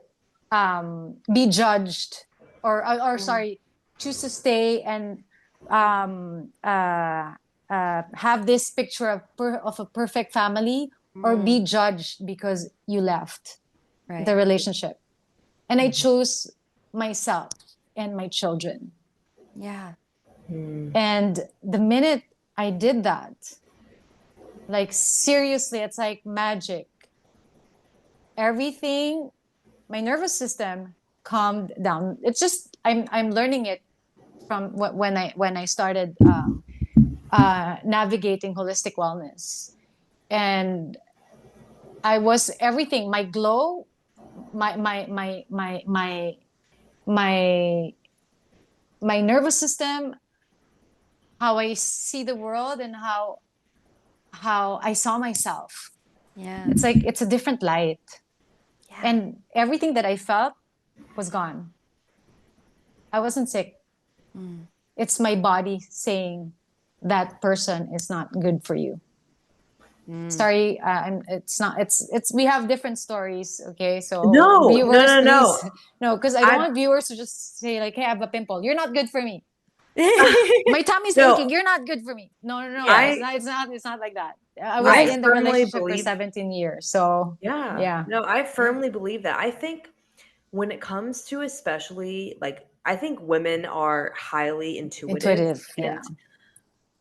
be judged, or Mm. sorry, choose to stay and um, uh, have this picture of a perfect family, or be Mm. judged because you left the Right. relationship. And I chose myself and my children. Yeah. And the minute I did that, like seriously, it's like magic. Everything, my nervous system calmed down. It's just I'm learning it from when I started navigating holistic wellness, and I was everything. My glow, my my my nervous system, how I see the world, and how I saw myself. Yeah. It's like it's a different light, Yeah. and everything that I felt was gone. I wasn't sick. Mm. It's my body saying that person is not good for you. Mm. Sorry, it's not. It's. We have different stories. Okay, so No, no, viewers, no, no. please, no, because I don't I want viewers to just say like, "Hey, I have a pimple. You're not good for me. My tummy's no. aching. You're not good for me." No, no, no. Yeah. It's I not. It's not. It's not like that. I was I Right. in the firmly relationship for believe. 17 years, so Yeah. yeah, No, I Yeah. firmly believe that. I think when it comes to, especially, like, I think women are highly intuitive, intuitive. Yeah, and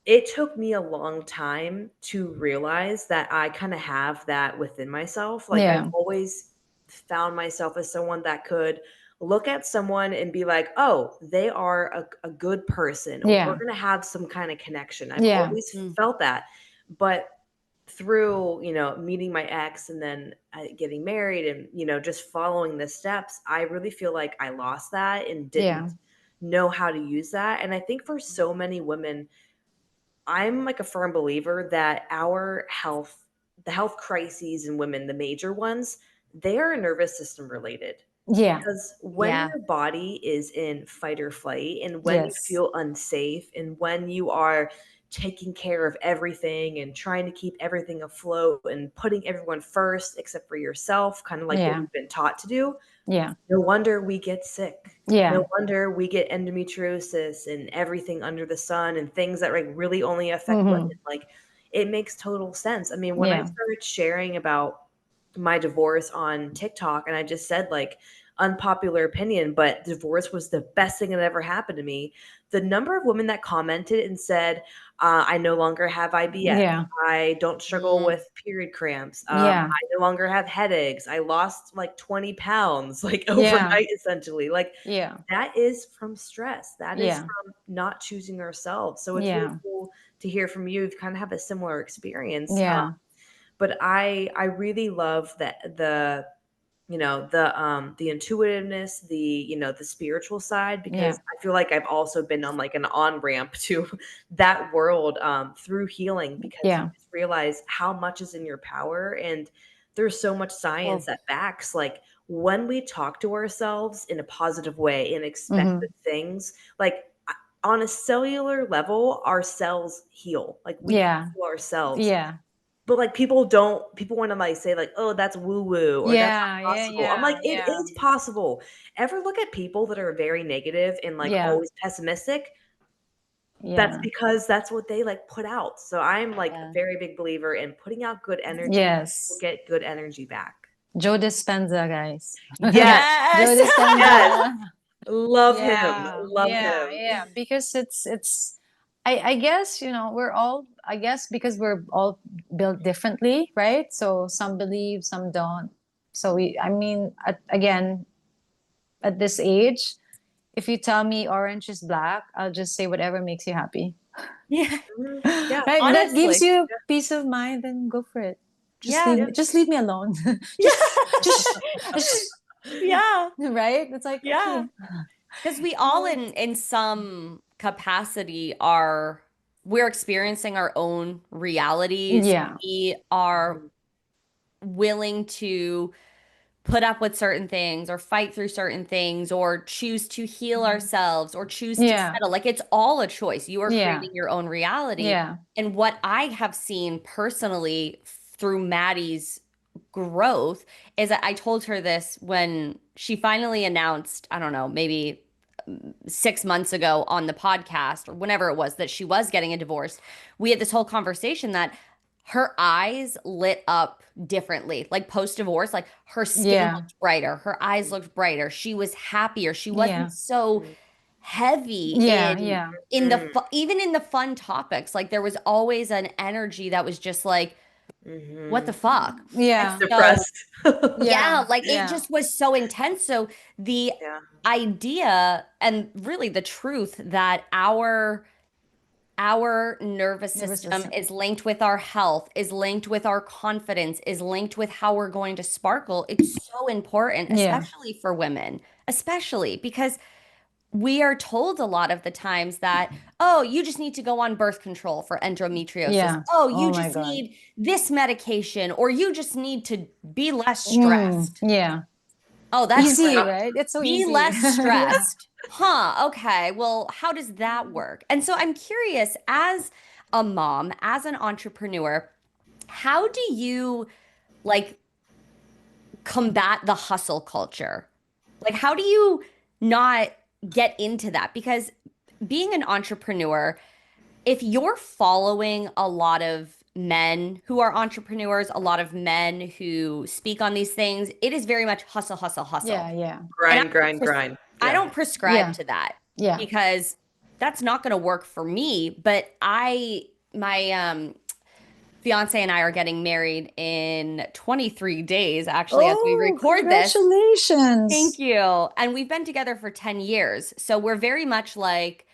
it took me a long time to realize that I kind of have that within myself. Like, I've yeah, always found myself as someone that could look at someone and be like, oh, they are a good person, or we're yeah, going to have some kind of connection. I've yeah. always Mm. felt that. But through, meeting my ex and then getting married and, just following the steps, I really feel like I lost that and Yeah. didn't know how to use that. And I think for so many women, I'm like a firm believer that the health crises in women, the major ones, they are nervous system related. Yeah. Because when Yeah. your body is in fight or flight, and when you Yes. feel unsafe, and when you are taking care of everything and trying to keep everything afloat and putting everyone first except for yourself, kind of like what Yeah. we've been taught to do, Yeah. no wonder we get sick. No Yeah. wonder we get endometriosis and everything under the sun and things that like really only affect women. Mm-hmm. Like it makes total sense. I mean, when I Yeah. started sharing about my divorce on TikTok and I just said like unpopular opinion, but divorce was the best thing that ever happened to me. The number of women that commented and said, I no longer have IBS. Yeah. I don't struggle Mm. with period cramps. Yeah. I no longer have headaches. I lost like 20 pounds like Yeah. overnight, essentially. Like Yeah. that is from stress. That is Yeah. from not choosing ourselves. So it's really Yeah. cool to hear from you. You kind of have a similar experience. Yeah. But I really love that the intuitiveness, the spiritual side, because Yeah. I feel like I've also been on like an on ramp to that world through healing, because you Yeah. just realize how much is in your power. And there's so much science Well, that backs like when we talk to ourselves in a positive way and expect mm-hmm. good things, like on a cellular level, our cells heal. Like we can Yeah. heal ourselves. Yeah. But, like, people wanna, like, say, like, "Oh, that's woo-woo," or "That's Yeah. not Yeah. possible." I'm like, Yeah. "It Yeah. is possible." Ever look at people that are very negative and, like, Yeah. always pessimistic? That's Yeah. because that's what they, like, put out. So I'm, like, a Yeah. very big believer in putting out good energy will Yes. get good energy back. Joe Dispenza, guys. Yes, Joe Yes. yes. Dispenza. Love him, Yeah, love yeah, him. yeah. Because it's I guess, we're all, I guess, because we're all built differently, right? So some believe, some don't. So I mean, again, at this age, if you tell me orange is black, I'll just say whatever makes you happy. Yeah. Mhm. Yeah, Right? That gives Honestly. you peace of mind, then go for it. Yeah. yeah. Just leave me alone. just, just, Yeah. right? It's like, Yeah. okay. Because we all in some capacity we're experiencing our own realities. Yeah. We are Mhm, willing to put up with certain things or fight through certain things or choose to heal ourselves or choose to Yeah. settle. Like it's all a choice. You are Yeah. creating your own reality. Yeah. And what I have seen personally through Maddie's growth is that I told her this when she finally announced, I don't know, maybe 6 months ago on the podcast or whenever it was that she was getting a divorce. We had this whole conversation that her eyes lit up differently. Like post divorce, like her skin Yeah. looked brighter, her eyes looked brighter. She was happier. She wasn't Yeah. so mhm, heavy Yeah. Yeah. in the mhm, even in the fun topics. Like there was always an energy that was just like, what the mhm. fuck? And Yeah. so Depressed. Yeah. yeah, like it Yeah. just was so intense. So the Yeah. idea and really the truth that our nervous Nervous system system. is linked with our health, is linked with our confidence, is linked with how we're going to sparkle. It's so important, Yeah. especially for women, especially because we are told a lot of the times that, oh, you just need to go on birth control for endometriosis. Yeah. Oh, you Oh my just God. need this medication, or you just need to be less stressed. Yeah. Oh, that's Easy, Yep. great. right? It's so Be easy. less Yeah. stressed. Huh, okay. Well, how does that work? And so I'm curious, as a mom, as an entrepreneur, how do you like combat the hustle culture? Like, how do you not get into that? Because being an entrepreneur, if you're following a lot of men who are entrepreneurs, a lot of men who speak on these things, it is very much hustle, hustle, hustle. Yeah. Yeah. And Grind, grind, grind. I Yeah. don't prescribe Yeah. to that Yeah. because that's not going to work for me. But my fiance and I are getting married in 23 days, actually, as we Oh, record this. Thank congratulations. you. And we've been together for 10 years. So we're very much like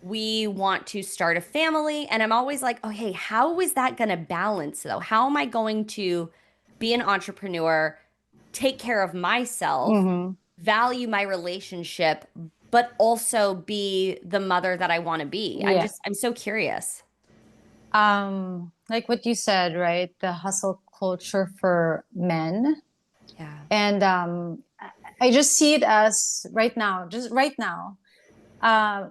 we want to start a family. And I'm always like, oh, hey, how is that going to balance though? How am I going to be an entrepreneur, take care of myself, Mm-hmm. value my relationship, but also be the mother that I want to be? Yeah. I'm so curious. Like what you said, right? The hustle culture for men. Yeah. And I just see it as right now, just right now, uh,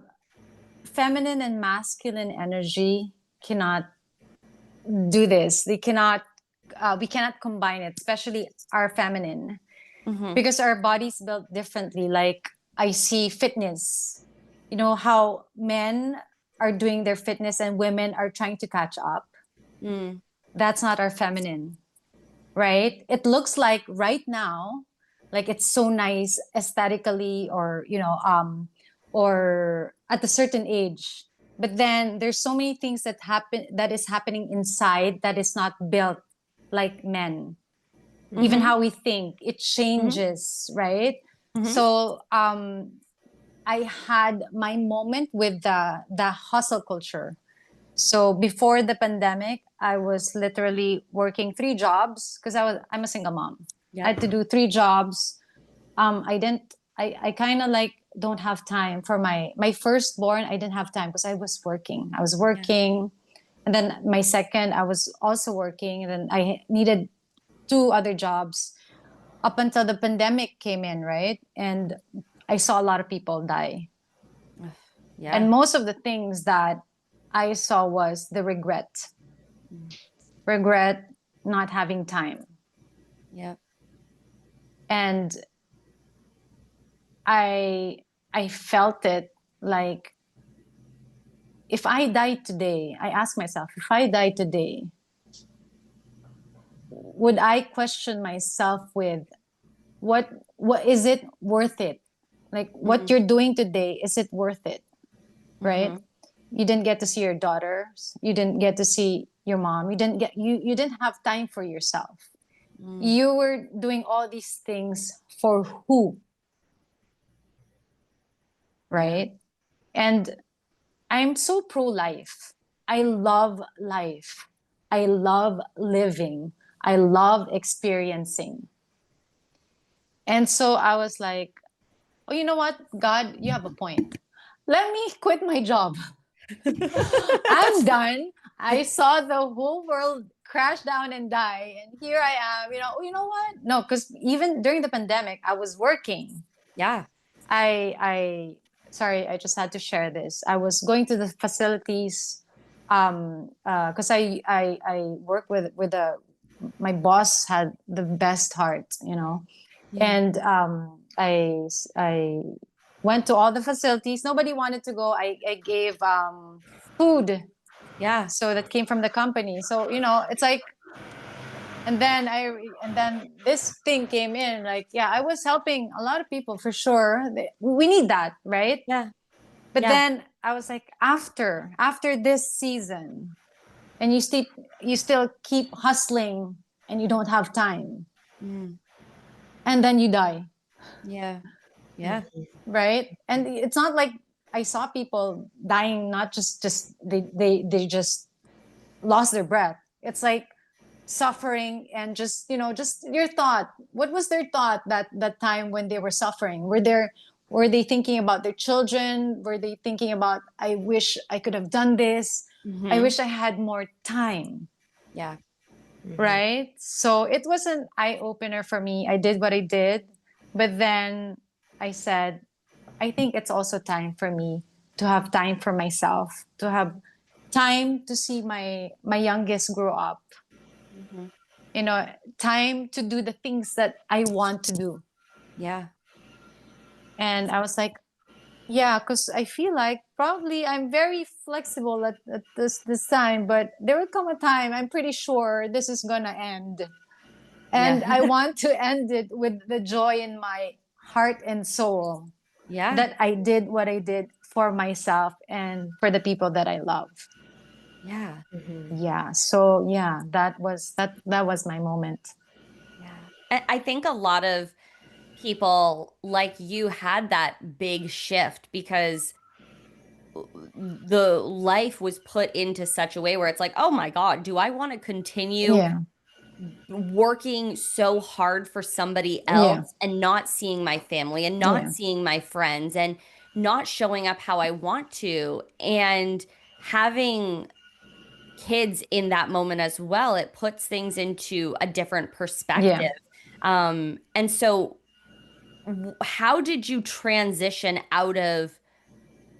feminine and masculine energy cannot do this. They cannot, we cannot combine it, especially our feminine, Mm-hmm. because our body's built differently. Like I see fitness, you know, how men are doing their fitness and women are trying to catch up. Mm. That's not our feminine, right? It looks like right now, like it's so nice aesthetically, or or at a certain age. But then there's so many things that is happening inside that is not built like men. Even Mm-hmm. how we think, it Mm-hmm. changes, right? Mm-hmm. So I had my moment with the hustle culture. So before the pandemic, I was literally working three jobs because I'm a single mom. I Yep. had to do three jobs. I didn't. I kind of like don't have time for my firstborn. I didn't have time because I was working. I was Yeah. working, and then my second, I was also working, and then I needed two other jobs up until the pandemic came in, right? And I saw a lot of people die. Ugh. Yeah. And most of the things that I saw was the Mm. regret not having time. Yep. And I I felt it like if I die today, I ask myself, if I die today, would I question myself with what is it worth it? Like what Mm-hmm. you're doing today, is it worth it? Mm-hmm. Right? You didn't get to see your daughters, you didn't get to see your mom, you didn't have time for yourself. Mm. You were doing all these things for who, Yeah. right? And I'm so pro life. I love life. I love living. I love experiencing. And so I was like, oh, you know what, God, you have a point. Let me quit my job. I'm done. I saw the whole world crash down and die. And here I am, you know what? No, because even during the pandemic, I was working. Yeah. I sorry, I just had to share this. I was going to the facilities because I work with a my boss had the best heart, Yeah. and I went to all the facilities. Nobody wanted to go. I gave food, Yeah. so that came from the company. So it's like, and then this thing came in, like, yeah, I was helping a lot of people for sure. We need that, right? Yeah. But Yeah. then I was like, after this season, and you still keep hustling and you don't have time, Mm. and then you die, Yeah. Yeah. Mhm. right? And it's not like I saw people dying, not just they just lost their breath. It's like suffering, and just your thought, what was their thought that time when they were suffering? Were they thinking about their children? Were they thinking about, I wish I could have done this, I Mm-hmm. wish I had more time? Yeah. Mhm. Right? So it was an eye-opener for me. I did what I did, but then I said, I think it's also time for me to have time for myself, to have time to see my youngest grow up, Mm-hmm. you know time to do the things that I want to do. Yeah. And I was like, yeah, because I feel like probably I'm very flexible at this time, but there will come a time, I'm pretty sure this is gonna end, Yeah. and I want to end it with the joy in my heart and soul, Yeah. that I did what I did for myself and for the people that I love. Yeah. Mhm. Yeah, so yeah, that was my moment. Yeah. I think a lot of people like you had that big shift because the life was put into such a way where it's like, oh my God, do I want to continue Yeah. working so hard for somebody Yeah. else and not seeing my family and not Yeah. seeing my friends and not showing up how I want to, and having kids in that moment as well, it puts things into a different Yeah. perspective. And so how did you transition out of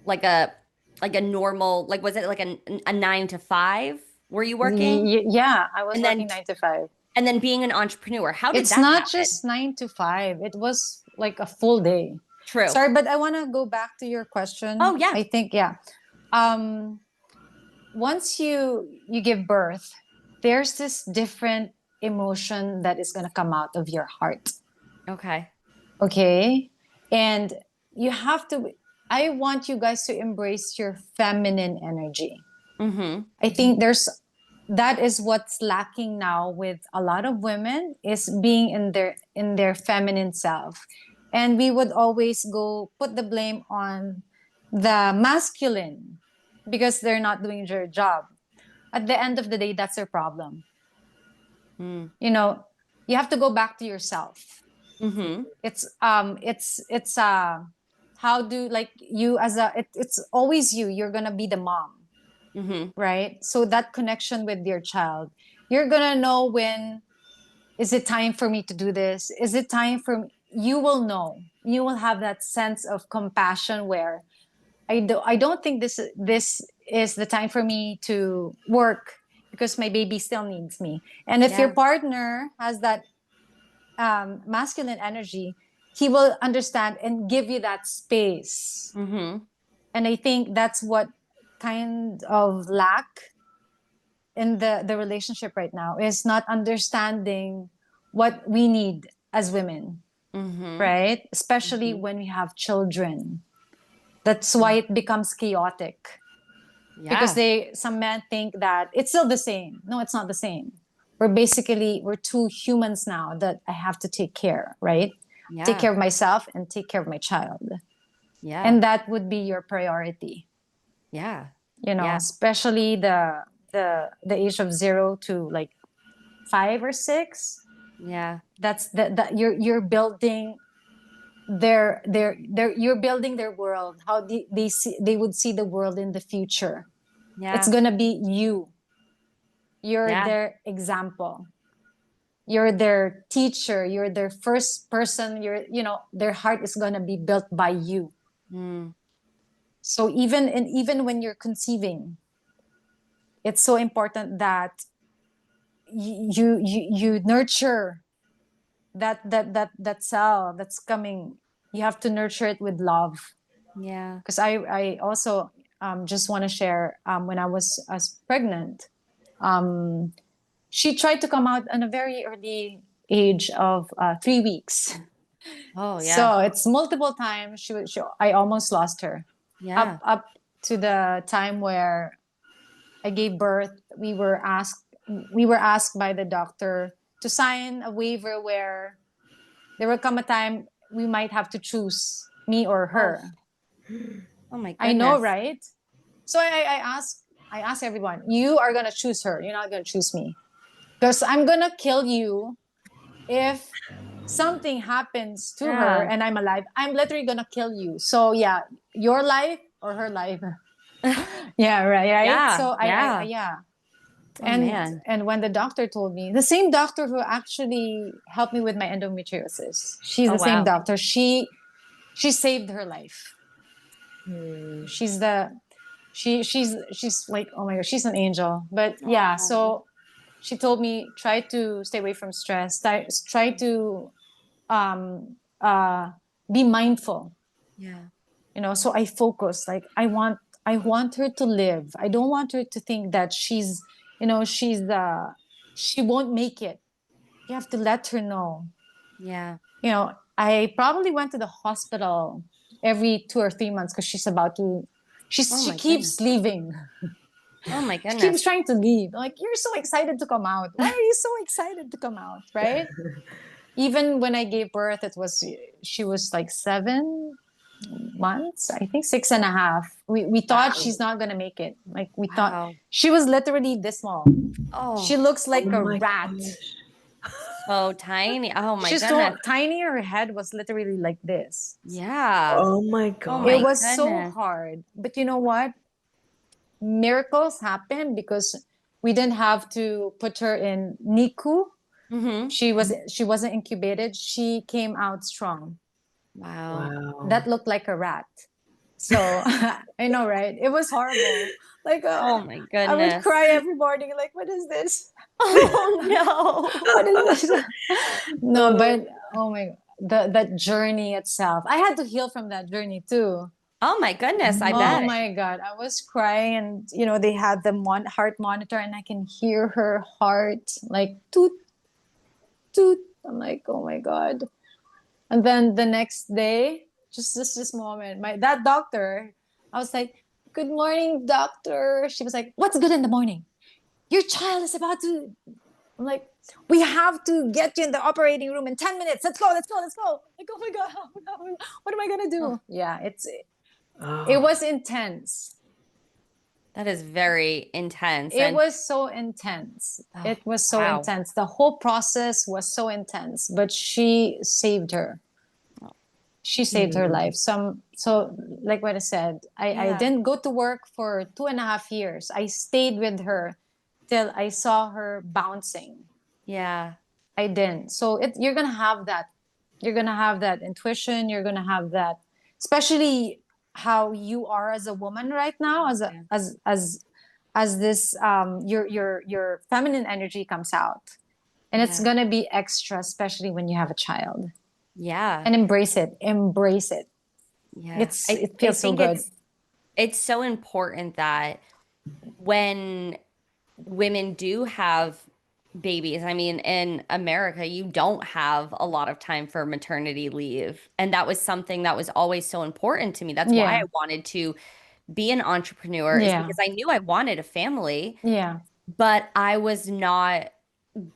like a normal, like was it like a 9 to 5 were you working? Yeah, I was And then working 9 to 5. being an entrepreneur, how did It's that not happen? just 9 to 5. It was like a full day. True. Sorry, but I want to go back to your question. Oh yeah. I think, yeah. Um, Once you give birth, there's this different emotion that is going to come out of your heart. Okay. Okay? And you have to, I want you guys to embrace your feminine energy. Mm-hmm. I think that is what's lacking now with a lot of women, is being in their feminine self. And we would always go put the blame on the masculine because they're not doing their job. At the end of the day, that's their problem. Mm. You know, you have to go back to yourself. Mm-hmm. It's how do, like, you as it's always you. You're gonna be the mom, Mm-hmm. right? So that connection with your child, you're gonna know when is it time for me to do this? Is it time for me? You will know. You will have that sense of compassion where I don't think this is the time for me to work because my baby still needs me. And if your Yeah. partner has that masculine energy, he will understand and give you that space. Mm-hmm. And I think that's what kind of lack in the relationship right now, is not understanding what we need as women, Mm-hmm. right? Especially Mm-hmm. when we have children. That's why it becomes chaotic, because Yeah. some men think that it's still the same. No, it's not the same. We're two humans now that I have to take care, right? Take Yeah. care of myself and take care of my child. Yeah. And that would be your priority, Yeah. Yeah. especially the age of 0 to like 5 or 6. Yeah. That's that you're building you're building their world, how they would see the world in the future. It's Yeah. gonna be you. You're Yeah. their example. You're their teacher. You're their first person. Their heart is gonna be built by you. Mm. So even when you're conceiving, it's so important that you nurture that cell that's coming. You have to nurture it with love. Yeah. Because I also just want to share, when I was as pregnant, um, she tried to come out in a very early age of 3 weeks. Oh yeah. So it's multiple times. I almost lost her. Yeah. Up to the time where I gave birth, we were asked by the doctor to sign a waiver where there will come a time we might have to choose me or Oh. her. Oh my I know, goodness. right? So I ask everyone, you are gonna choose her. You're not gonna choose me, because I'm gonna kill you if something happens to her Yeah. and I'm alive. I'm literally gonna kill you. So yeah, your life or her life. Yeah, right. Yeah. So Yeah. yeah. Oh man. And when the doctor told me, the same doctor who actually helped me with my endometriosis, she's Oh the same wow. doctor. She saved her life. Hmm. She's the she's like, oh my god, she's an angel. But yeah, Oh. so she told me, try to stay away from stress, try to um uh be mindful. Yeah. So I focus, like, I want her to live. I don't want her to think that she won't make it. You have to let her know. Yeah. I probably went to the hospital every 2 or 3 months because Oh she my goodness. keeps leaving. Oh my She keeps goodness. trying to leave. Like, you're so excited to come out. Why are you so excited to come out? Right? Even when I gave birth, she was like 7 months, I think 6.5. We thought Wow. she's not gonna make it. Like we thought Wow. she was literally this small. She Oh, looks Oh like a my rat. gosh. so tiny. Oh my She's so goodness. tiny, her head was literally like this. Yeah. Oh my Oh It my god. was so goodness. hard. But you know what? Miracles happened because we didn't have to put her in NICU. Mm-hmm. She wasn't incubated. She came out strong. Wow. Wow. That looked like a rat. So I know, right? It was horrible. Like Oh my I would goodness. cry every morning. Like, what is this? Oh no. What is this? No, Oh, but oh my, that journey itself. I had to heal from that journey too. Oh my goodness, I Oh bet. my God. I was crying and they had the heart monitor and I can hear her heart like toot, toot. I'm like, oh my God. And then the next day, just this moment, that doctor, I was like, good morning, doctor. She was like, what's good in the morning? Your child is about to. I'm like, we have to get you in the operating room in 10 minutes. Let's go, let's go, let's go. Like, oh my God, what am I gonna Oh, do? Yeah, it oh. was intense. that is very intense. It And was so intense. oh, It was so wow. intense. The whole process was so intense, but she saved her. She saved her Mm. life. So like what I said, I Yeah. didn't go to work for 2.5 years. I stayed with her till I saw her bouncing. Yeah. I didn't. So you're gonna have that. You're gonna have that intuition. You're gonna have that, especially how you are as a woman right now, Yeah. as this your feminine energy comes out, and it's Yeah. gonna be extra, especially when you have a child. Yeah. And embrace it. Embrace it. Yeah. It I feels so think good. it's so important that when women do have babies, I mean, in America, you don't have a lot of time for maternity leave. And that was something that was always so important to me. That's why I Yeah. wanted to be an entrepreneur, is Yeah. because I knew I wanted a family, Yeah. but I was not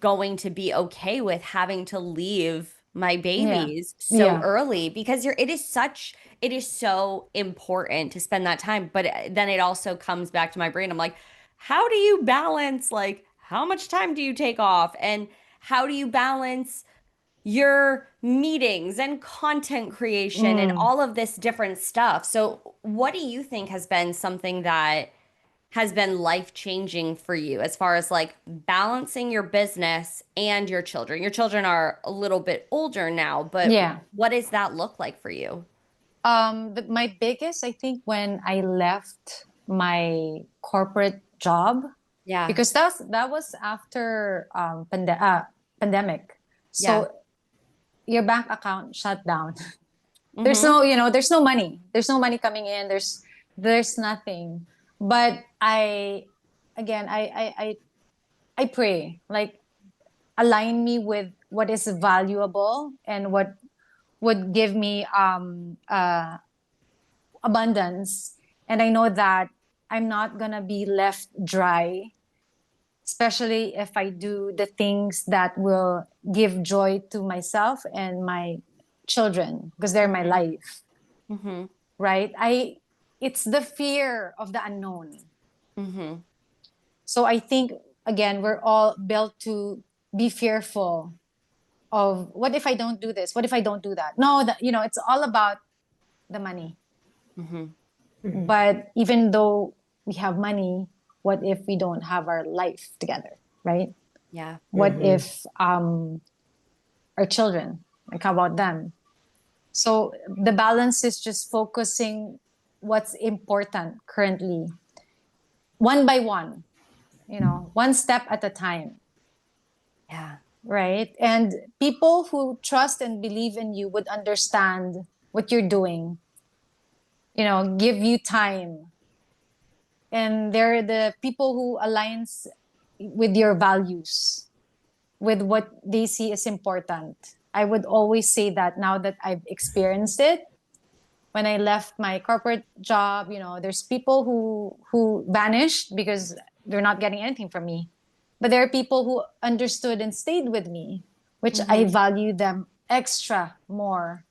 going to be okay with having to leave my Yeah. babies so Yeah. early because it is so important to spend that time. But then it also comes back to my brain. I'm like, how do you balance, like, how much time do you take off? And how do you balance your meetings and content creation and Mm. all of this different stuff? So, what do you think has been something that has been life changing for you as far as like balancing your business and your children? Your children are a little bit older now, but Yeah. what does that look like for you? My biggest, I think, when I left my corporate job, Yeah. because that was after pandemic. Yeah. So your bank account shut down. There's Mm-hmm. no, there's no money. There's no money coming in. There's nothing. But again, I pray, like, align me with what is valuable and what would give me abundance. And I know that I'm not gonna be left dry, especially if I do the things that will give joy to myself and my children because they're my Mm-hmm. life, Mm-hmm. right? It's the fear of the unknown. Mm-hmm. So I think, again, we're all built to be fearful of, what if I don't do this? What if I don't do that? No, it's all about the money. Mm-hmm. Mhm. But even though we have money, what if we don't have our life together, right? Yeah. What Mhm. if our children, like, how about them? So the balance is just focusing what's important currently, one by one, one step at a time, Yeah. right? And people who trust and believe in you would understand what you're doing, give you time. And they're the people who aligns with your values, with what they see as important. I would always say that now that I've experienced it. When I left my corporate job, there's people who vanished because they're not getting anything from me. But there are people who understood and stayed with me, which I Mm-hmm. value them extra more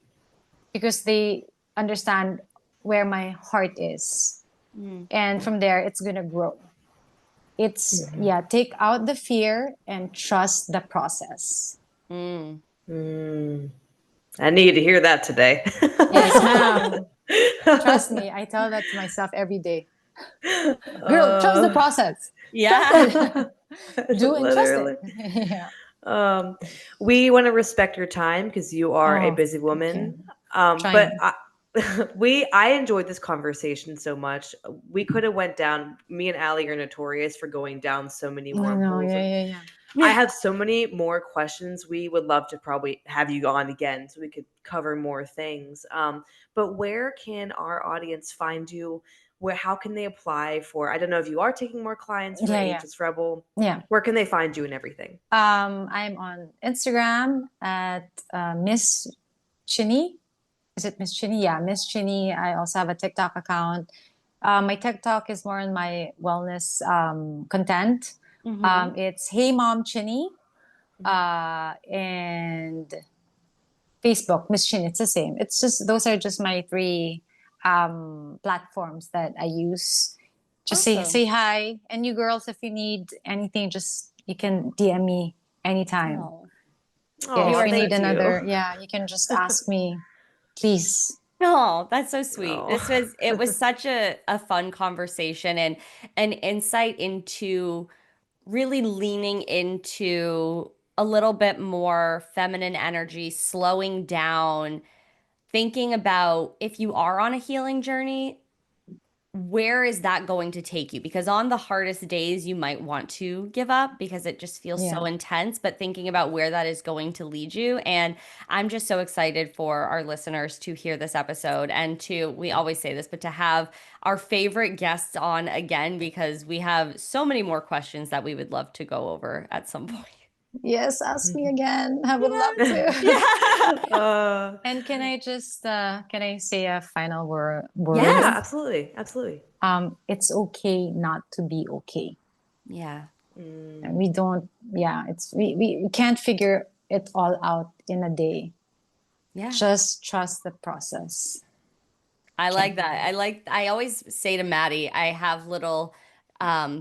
because they understand where my heart is. Mm. And from there, it's going to grow. It's, yeah, take out the fear and trust the process. Mm. Mm. I need to hear that today. Yes, ma'am. Trust me. I tell that to myself every day. Girl, trust the process. Trust Yeah. it. Do and trust it. Literally. Yeah. Um, we want to respect your time because you are a Oh, busy okay. woman. But Trying. I enjoyed this conversation so much. We could have went down. Me and Allie are notorious for going down so many I know. wormholes. Yeah, yeah, I have so many more questions. We would love to probably have you on again so we could cover more things. But where can our audience find you? Where how can they apply for? I don't know if you are taking more clients for yeah. Yeah, Ageless Rebel. yeah. Where can they find you and everything? I'm on Instagram at Miss Chinie. Is it Miss Chinie? Yeah, Miss Chinie. I also have a TikTok account. My TikTok is more on my wellness content. Mhm. It's Hey Mom Chinie. Mhm. And Facebook, Miss Chin, it's the same. It's just those are just my three platforms that I use. Just Awesome. say hi. And you girls, if you need anything, just you can DM me anytime. Oh. Yeah, You Oh, if are you need so thank you. another, yeah, you can just ask me, please. Oh, that's so sweet. Oh. It was such a fun conversation and an insight into really leaning into a little bit more feminine energy, slowing down, thinking about if you are on a healing journey, where is that going to take you? Because on the hardest days, you might want to give up because it just feels Yeah. so intense, but thinking about where that is going to lead you. And I'm just so excited for our listeners to hear this episode and to, we always say this, but to have our favorite guests on again because we have so many more questions that we would love to go over at some point. Yes, ask me again. I would love to. Yeah. uh, And can I say a final word? yeah, Yes. absolutely. Absolutely. It's okay not to be okay. Yeah. And Mm. we don't, yeah, we can't figure it all out in a day. Yeah. Just trust the process. I Okay. like that. I always say to Maddie, I have little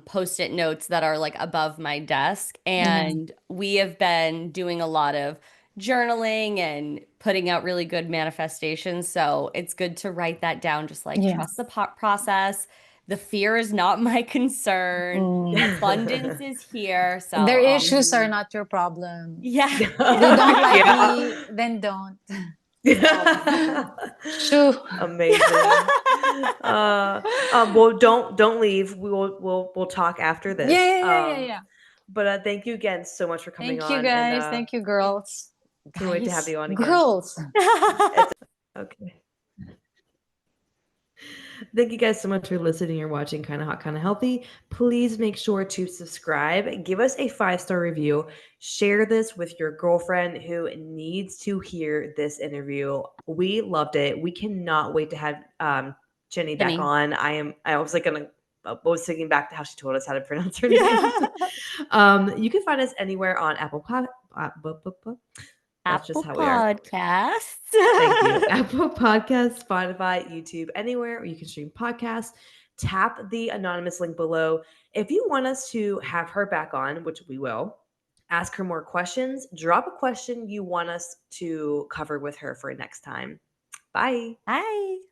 post-it notes that are like above my desk, Mhm. and we have been doing a lot of journaling and putting out really good manifestations. So it's good to write that down, just like Yeah. trust the process. The fear is not my concern. Mm. Abundance is here. So Their issues are Mhm. not your problem. yeah. You don't like Yeah. me, then don't. Oh. Shoo. Amazing. Well, don't leave. We'll talk after Yeah, this. yeah, yeah, yeah, yeah. But thank you again so much for coming Thank you on, and guys. Thank you, girls. can't wait to have Guys. you on again. Girls. It's okay. Thank you guys so much for listening or watching Kind of Hot, Kind of Healthy. Please make sure to subscribe, give us a 5-star review, share this with your girlfriend who needs to hear this interview. We loved it. We cannot wait to have Jenny back Jenny. on. I was like gonna I was thinking back to how she told us how to pronounce her name. Yeah. You can find us anywhere on that's just Apple how we are. Podcasts. Thank you. Apple Podcasts, Spotify, YouTube, anywhere where you can stream podcasts. Tap the anonymous link below. If you want us to have her back on, which we will, ask her more questions. Drop a question you want us to cover with her for next time. Bye. Hi.